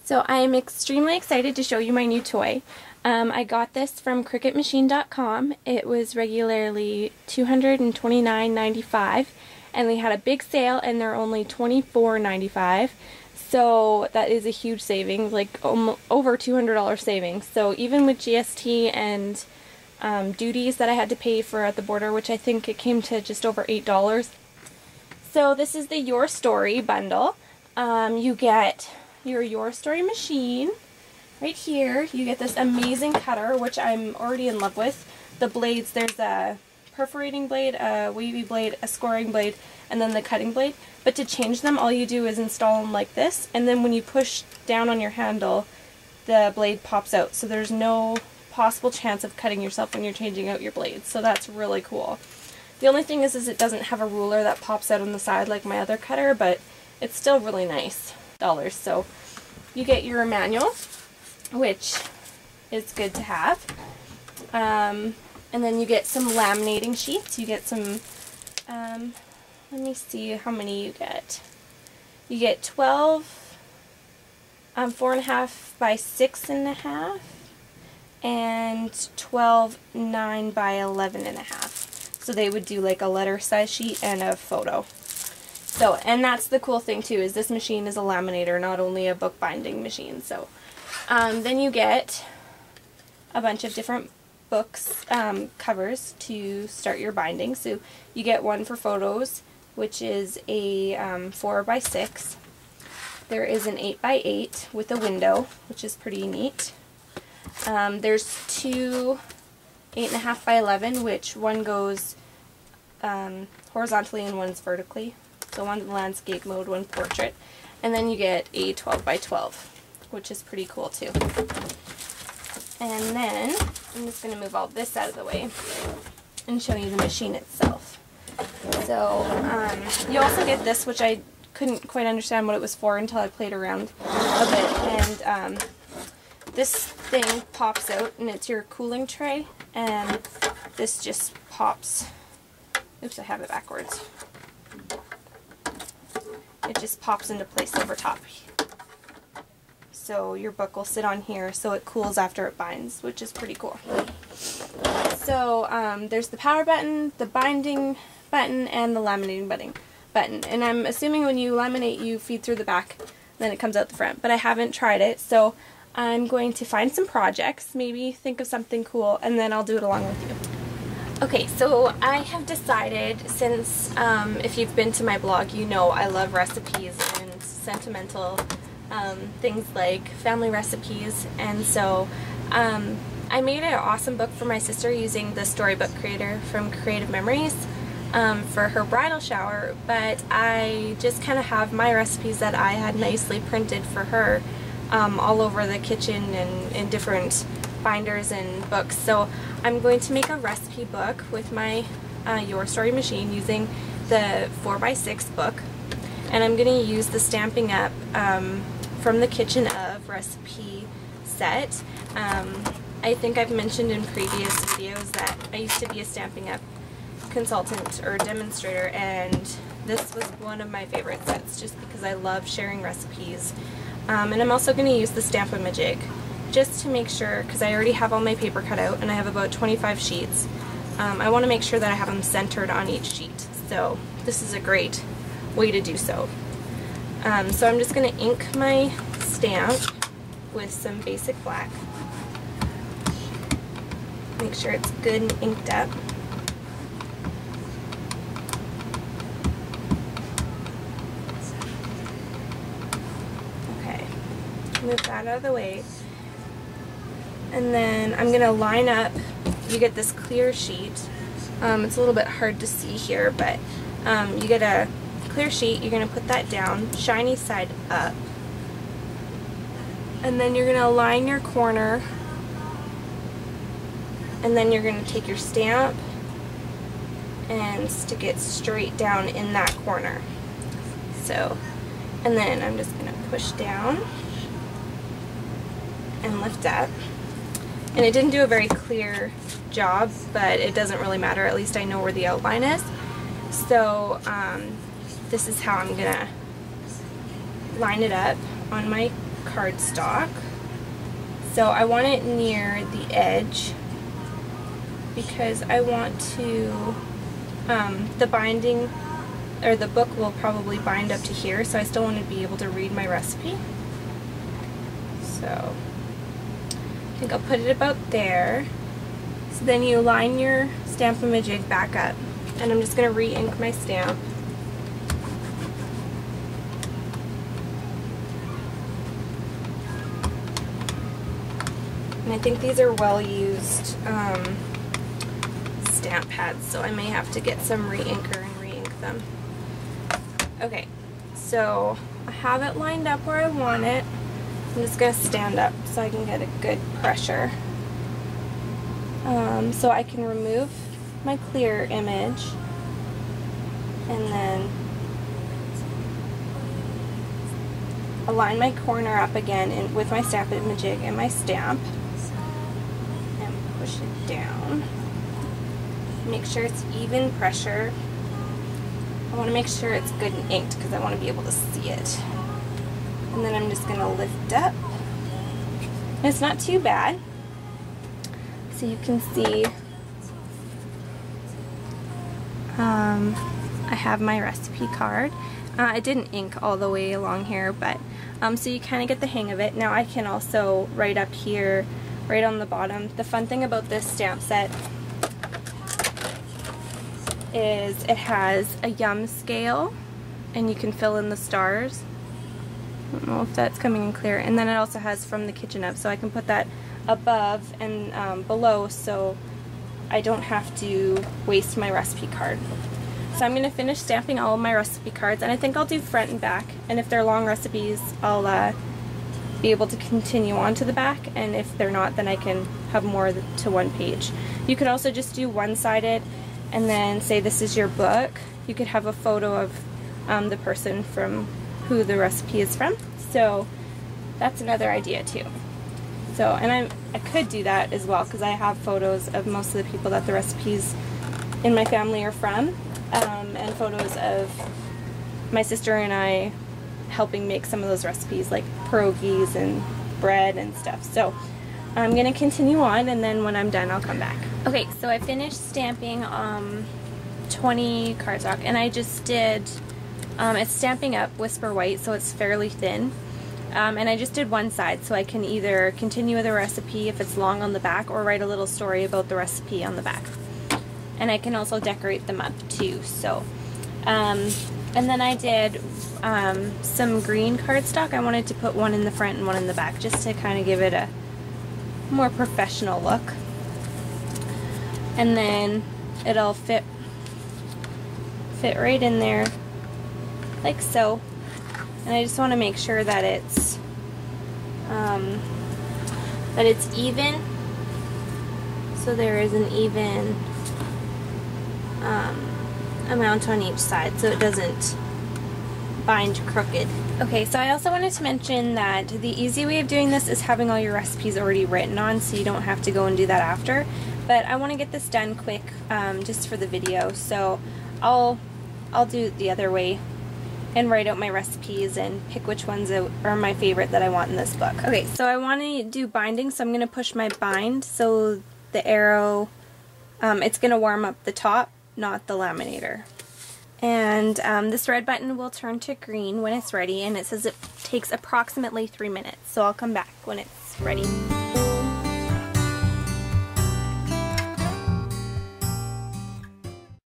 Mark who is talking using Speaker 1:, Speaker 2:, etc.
Speaker 1: So I am extremely excited to show you my new toy. I got this from cricketmachine.com. It was regularly $229.95 and they had a big sale and they're only $24.95. So that is a huge savings, like over $200 savings. So even with GST and duties that I had to pay for at the border, which I think it came to just over $8. So this is the YourStory bundle. You get your YourStory machine right here. You get this amazing cutter, which I'm already in love with. The blades, there's a perforating blade, a wavy blade, a scoring blade, and then the cutting blade. But to change them, all you do is install them like this, and then when you push down on your handle, the blade pops out. So there's no possible chance of cutting yourself when you're changing out your blades. So that's really cool. The only thing is it doesn't have a ruler that pops out on the side like my other cutter, but it's still really nice. So you get your manual, which is good to have, and then you get some laminating sheets. You get some, let me see how many you get. You get 12 4.5 by 6.5 and 12 9 by 11.5. So they would do like a letter size sheet and a photo. So, and that's the cool thing too, is this machine is a laminator, not only a bookbinding machine. So, then you get a bunch of different books, covers to start your binding. So you get one for photos, which is a 4 by 6. There is an 8 by 8 with a window, which is pretty neat. There's two 8.5 by 11, which one goes horizontally and one's vertically. So one's landscape mode, one portrait. And then you get a 12 by 12, which is pretty cool too. And then I'm just going to move all this out of the way and show you the machine itself. So you also get this, which I couldn't quite understand what it was for until I played around a bit. And this thing pops out, and it's your cooling tray, and this just pops. Oops, I have it backwards. It just pops into place over top. So your book will sit on here so it cools after it binds, which is pretty cool. So there's the power button, the binding button, and the laminating button. And I'm assuming when you laminate you feed through the back, then it comes out the front. But I haven't tried it, so I'm going to find some projects, maybe think of something cool, and then I'll do it along with you. Okay, so I have decided, since if you've been to my blog, you know I love recipes and sentimental things like family recipes, and so I made an awesome book for my sister using the storybook creator from Creative Memories for her bridal shower, but I just kind of have my recipes that I had nicely printed for her all over the kitchen and in different binders and books. So I'm going to make a recipe book with my YourStory machine using the 4 by 6 book, and I'm going to use the Stamping Up from the Kitchen Of recipe set. I think I've mentioned in previous videos that I used to be a Stamping Up consultant or demonstrator, and this was one of my favorite sets just because I love sharing recipes. And I'm also going to use the Stamp-A-Majig just to make sure, because I already have all my paper cut out and I have about 25 sheets. I want to make sure that I have them centered on each sheet. So this is a great way to do so. So I'm just going to ink my stamp with some basic black. Make sure it's good and inked up. Okay, move that out of the way. And then I'm going to line up, you get this clear sheet. It's a little bit hard to see here, but you get a clear sheet, you're going to put that down, shiny side up. And then you're going to line your corner, and then you're going to take your stamp and stick it straight down in that corner. So, and then I'm just going to push down and lift up. And it didn't do a very clear job, but it doesn't really matter. At least I know where the outline is. So this is how I'm gonna line it up on my cardstock. So I want it near the edge because I want to, the binding, or the book will probably bind up to here, so I still want to be able to read my recipe. So I think I'll put it about there. So then you line your Stamp-A-Majig back up, and I'm just going to re-ink my stamp. And I think these are well-used stamp pads, so I may have to get some re-inker and re-ink them. Okay, so I have it lined up where I want it. I'm just going to stand up so I can get a good pressure. So I can remove my clear image and then align my corner up again with my Stamp-A-Majig and my stamp and push it down. Make sure it's even pressure. I want to make sure it's good and inked because I want to be able to see it. And then I'm just going to lift up. And it's not too bad. So you can see I have my recipe card. I didn't ink all the way along here, but so you kind of get the hang of it. Now I can also write up here, right on the bottom. The fun thing about this stamp set is it has a yum scale, and you can fill in the stars. I don't know if that's coming in clear. And then it also has from the kitchen up, so I can put that above and below, so I don't have to waste my recipe card. So I'm going to finish stamping all of my recipe cards, and I think I'll do front and back, and if they're long recipes I'll be able to continue on to the back, and if they're not then I can have more to one page. You could also just do one-sided and then say this is your book. You could have a photo of the person from who the recipe is from, so that's another idea too. So, and I could do that as well because I have photos of most of the people that the recipes in my family are from, and photos of my sister and I helping make some of those recipes like pierogies and bread and stuff. So I'm going to continue on, and then when I'm done I'll come back. Okay, so I finished stamping 20 cardstock, and I just did, it's Stampin' Up! Whisper White, so it's fairly thin. And I just did one side, so I can either continue with a recipe if it's long on the back, or write a little story about the recipe on the back. And I can also decorate them up too. So, and then I did some green cardstock. I wanted to put one in the front and one in the back, just to kind of give it a more professional look. And then it'll fit right in there, like so. And I just want to make sure that it's even, so there is an even amount on each side, so it doesn't bind crooked. Okay, so I also wanted to mention that the easy way of doing this is having all your recipes already written on, so you don't have to go and do that after. But I want to get this done quick, just for the video, so I'll do it the other way and write out my recipes and pick which ones are my favorite that I want in this book. Okay, so I want to do binding, so I'm going to push my bind so the arrow, it's going to warm up the top, not the laminator. And this red button will turn to green when it's ready, and it says it takes approximately 3 minutes, so I'll come back when it's ready.